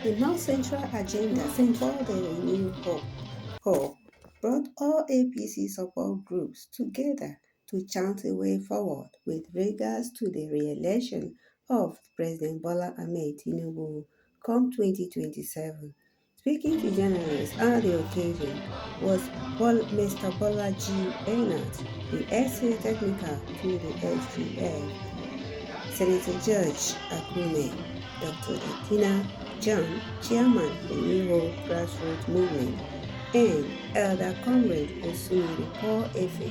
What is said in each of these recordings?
The North Central agenda, symbol the renewed hope, brought all APC support groups together to chart a way forward with regards to the re-election of President Bola Ahmed Tinubu come 2027. Speaking to journalists on the occasion was Mr. Bolaji Bernard, the SA Technical to the SGF, Senator George Akume, Dr. Atina John, Chairman, the New Hope Grassroots Movement, and Elder Comrade Osumiri Paul Efe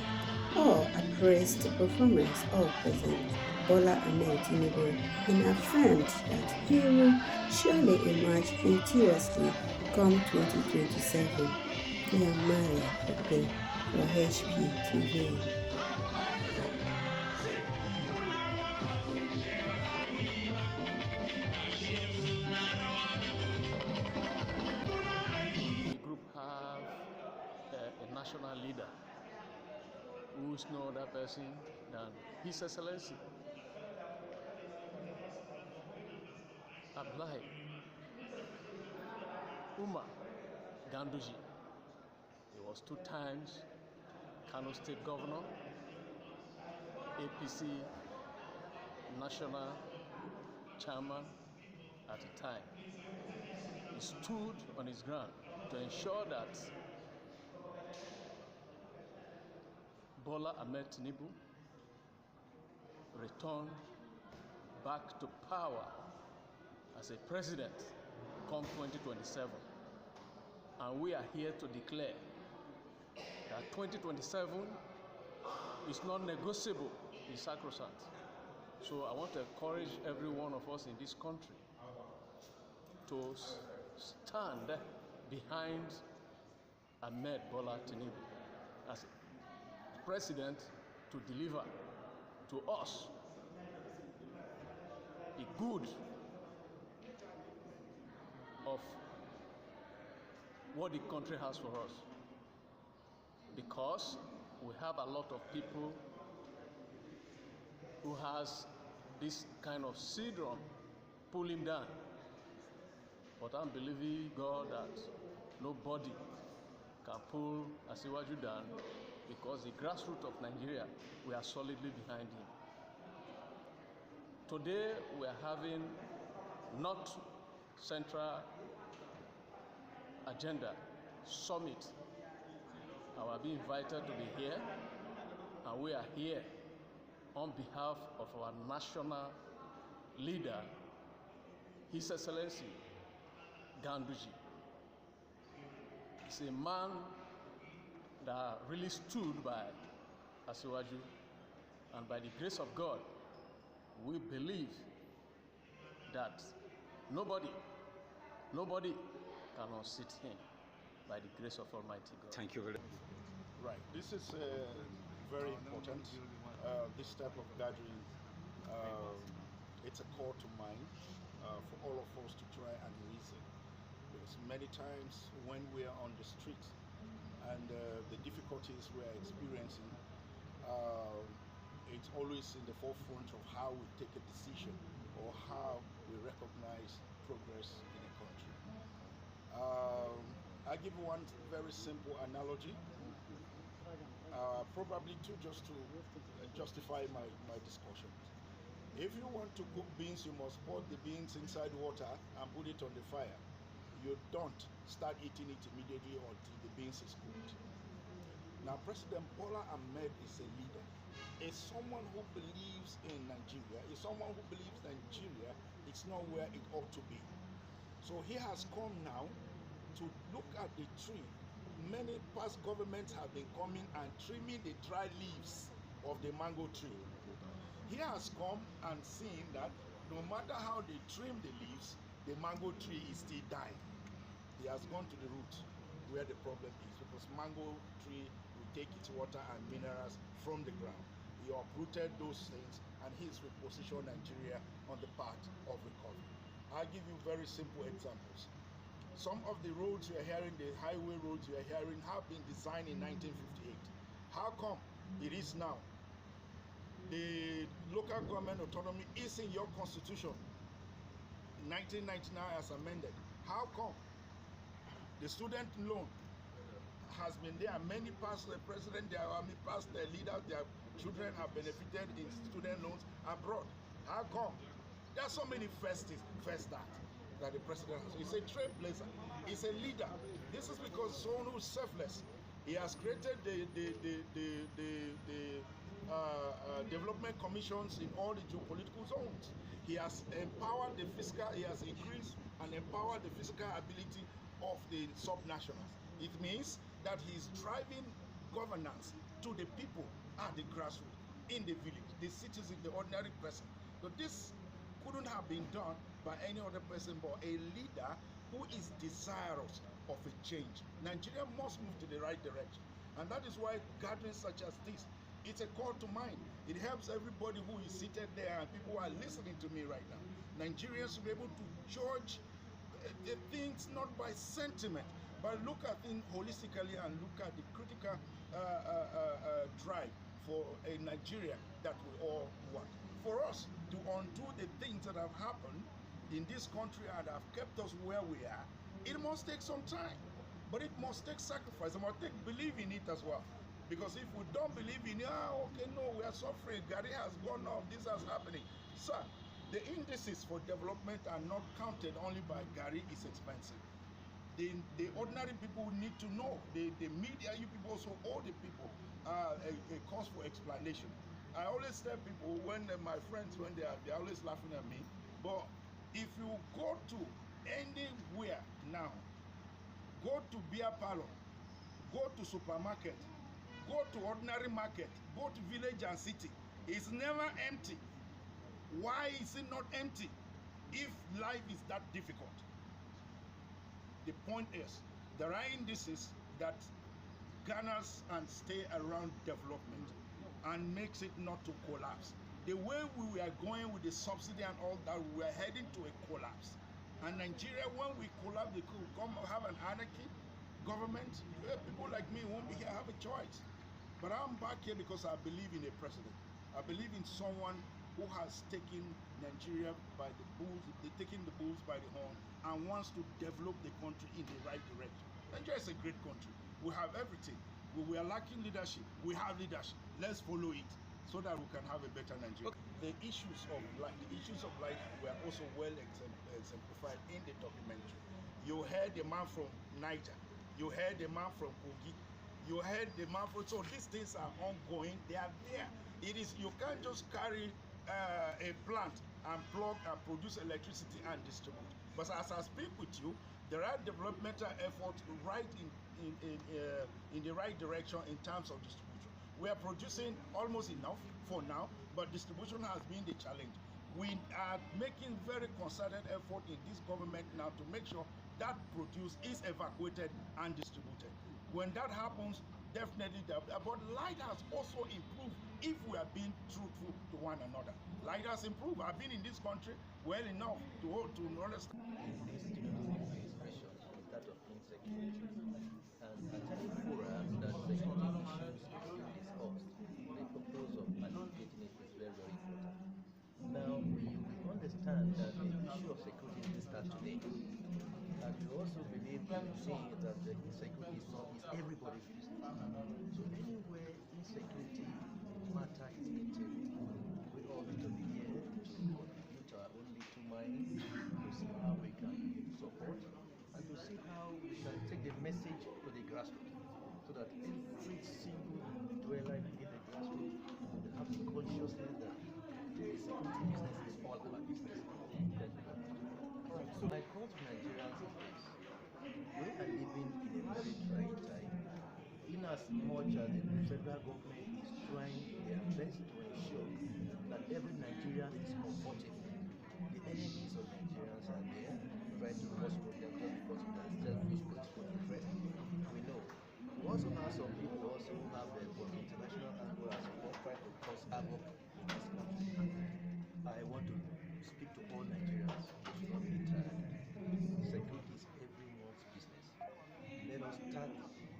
all appraised the performance of President Bola Ahmed Tinubu and affirmed that he will surely emerge victoriously come 2027. I am Maria Pepe for HPTV. The group have a national leader who is no other person than His Excellency Abdullahi Umar Ganduji. He was 2 times Kano State Governor, APC National Chairman at the time. He stood on his ground to ensure that Bola Ahmed Tinubu returned back to power as a president come 2027. And we are here to declare that 2027 is not negotiable, it's sacrosanct. So I want to encourage every one of us in this country to stand behind Ahmed Bola Tinubu as president to deliver to us the good of what the country has for us, because we have a lot of people who has this kind of syndrome pull him down. But I'm believing God that nobody can pull Asiwaju down, because the grassroots of Nigeria, we are solidly behind him. Today we are having North Central Agenda Summit. I will be invited to be here, and we are here on behalf of our national leader, His Excellency Ganduji. He's a man that really stood by Asiwaju, and by the grace of God, we believe that nobody can unseat him by the grace of Almighty God. Thank you very much. Right. This is very important. This type of gathering, it's a call to mind for all of us to try and reason. Because many times when we are on the street and the difficulties we are experiencing, it's always in the forefront of how we take a decision or how we recognize progress in a country. I give one very simple analogy, probably just to justify my discussion. If you want to cook beans, you must put the beans inside water and put it on the fire. You don't start eating it immediately until the beans is cooked. Now, President Bola Ahmed is a leader, is someone who believes in Nigeria, is someone who believes Nigeria is not where it ought to be. So he has come now to look at the tree. Many past governments have been coming and trimming the dry leaves of the mango tree. He has come and seen that no matter how they trim the leaves, the mango tree is still dying. He has gone to the root where the problem is, because mango tree will take its water and minerals from the ground. He uprooted those things, and he's repositioned Nigeria on the path of recovery. I'll give you very simple examples. Some of the roads you are hearing, the highway roads you are hearing, have been designed in 1958. How come it is now? The local government autonomy is in your constitution, 1999 as amended. How come? The student loan has been there. Many past presidents, their army past leaders, their children have benefited in student loans abroad. How come? There are so many first that the president has. He's a trailblazer. He's a leader. This is because someone who's selfless. He has created the development commissions in all the geopolitical zones. He has empowered the fiscal. He has increased and empowered the fiscal ability of the subnationals. It means that he's driving governance to the people at the grassroots, in the village, the citizen, the ordinary person. So this couldn't have been done by any other person but a leader who is desirous of a change. Nigeria must move to the right direction. And that is why gatherings such as this, it's a call to mind. It helps everybody who is seated there and people who are listening to me right now. Nigerians will be able to judge the things not by sentiment, but look at things holistically and look at the critical drive for a Nigeria that we all want. For us to undo the things that have happened in this country and have kept us where we are, it must take some time, but it must take sacrifice. It must take belief in it as well. Because if we don't believe in it, okay, no, we are suffering, Gary has gone off, this is happening. Sir, the indices for development are not counted only by Gary. It's expensive. The ordinary people need to know. The media, you people also owe the people a cause for explanation. I always tell people when my friends, when they're always laughing at me, but if you go to anywhere now, go to beer parlor, go to supermarket, go to ordinary market, both village and city, it's never empty. Why is it not empty if life is that difficult? The point is, there are indices that garners and stay around development and makes it not to collapse. The way we were going with the subsidy and all that, we were heading to a collapse. And Nigeria, when we collapse, they could come have an anarchy government. People like me won't be here, have a choice. But I'm back here because I believe in a president. I believe in someone who has taken Nigeria by the bulls, taking the bulls by the horn, and wants to develop the country in the right direction. Nigeria is a great country. We have everything. We are lacking leadership. We have leadership. Let's follow it so that we can have a better Nigeria. Okay. The issues of life were also well exemplified in the documentary. You heard the man from Niger. You heard the man from Kogi. You heard the man from. So these things are ongoing. They are there. It is. You can't just carry a plant and plug and produce electricity and distribute. But as I speak with you, there are developmental efforts right in the right direction in terms of distribution. We are producing almost enough for now, but distribution has been the challenge. We are making very concerted effort in this government now to make sure that produce is evacuated and distributed. When that happens, definitely, but light has also improved if we are being truthful to one another. Light has improved. I've been in this country well enough to understand. In this Tinubu administration, is that of insecurity. And attending fora that security issues is being discussed, the purpose of alleviating it is very, very important. Now, we understand that the issue of security didn't start today. And we also believe in me that the insecurity is everybody's business. So anywhere insecurity matter is being taken, we all need to be here to contribute our own little mind to see how we can support and to see how we can take the message to the grassroots so that every single dweller in the grassroots will have the consciousness that the security business is all our business. Thank you very much. So my call to Nigerians is this. We are living in a very trying time. In as much as the federal government is trying their best to ensure that every Nigerian is comfortable, the enemies of Nigerians are there trying to cause problems just because of their selfish political interest. We know. We also have some people who also have both international angle as well trying to cause havoc in this country. I want to speak to all Nigerians. They should not be deterred. Security is everyone's business. Let us start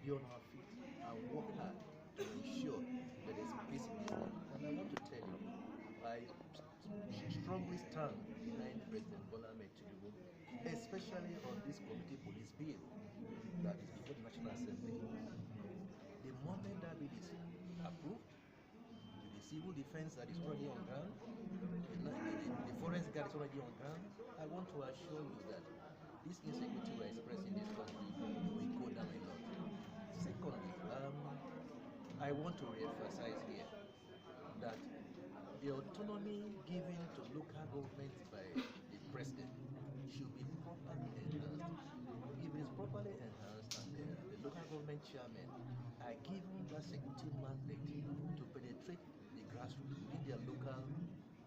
be on our feet and work hard to ensure that there's peace in this country. And I want to tell you, I strongly stand behind President Bola Ahmed Tinubu, especially especially on this community police bill that is before the National Assembly. The moment that bill is approved, with the civil defense that is already on ground, the forest guard is already on ground, I want to assure you that this insecurity we are expressing in this country will go down a lot. Secondly, I want to re-emphasize here that the autonomy given to local governments by the president should be properly enhanced. If it is properly enhanced and the local government chairmen are given that security mandate to penetrate the grassroots within their local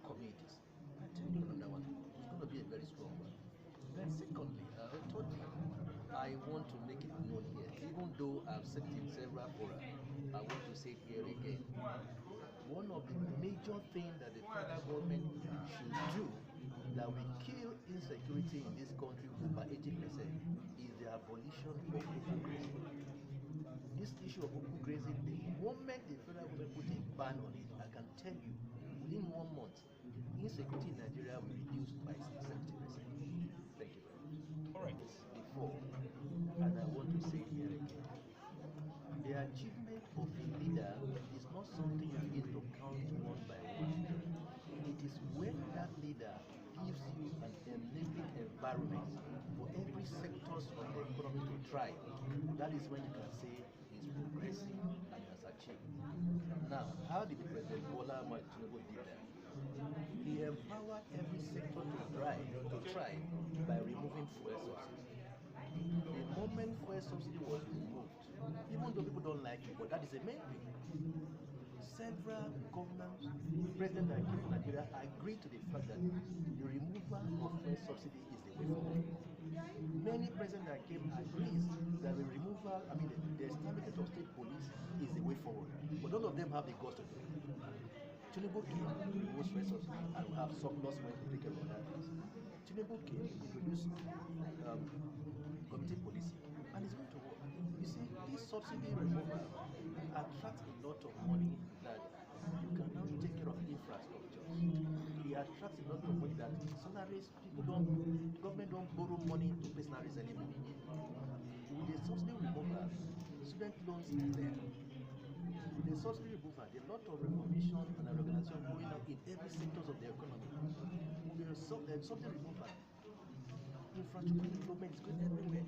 communities, I tell you on that one, it's going to be a very strong one. Then secondly, thirdly, I want to make it known here, even though I've said it in several fora, I want to say it here again. One of the major things that the federal government should do that will kill insecurity in this country over 80% is the abolition of open grazing. This issue of open grazing, the moment the federal government put a ban on it, I can tell you, within 1 month, insecurity in Nigeria will reduce by 70%. Thank you very much. All right. Before, and I want to say it here again, the achievement of a leader is not something you begin to count one by one. It is when that leader gives you an enabling environment for every sectors of the economy to thrive. That is when you can say he's progressing and he has achieved. Now, how did the President Bola Ahmed Tinubu did that? He empowered every sector to thrive by removing fuel subsidy. The moment fuel subsidy was removed, even though people don't like it, but that is the main thing. Several governments, presidents that came to Nigeria agreed to the fact that the removal of fuel subsidy is the way forward. Many presidents that came agrees that the establishment of state police is the way forward. But none of them have the guts to do it. Tinubu came, removes fuel subsidy, and we have surplus money to take care of other things. Tinubu came, introduced community policing, and it's going to work. You see, this subsidy removal attracts a lot of money that you can now take care of infrastructures. It attracts a lot of money that salaries, government don't borrow money to pay salaries anymore. With the subsidy removal, student loans are there. With the subsidy removal, there are a lot of reformation and organization going on in every sectors of the economy. With the subsidy removal, infrastructure development is going everywhere.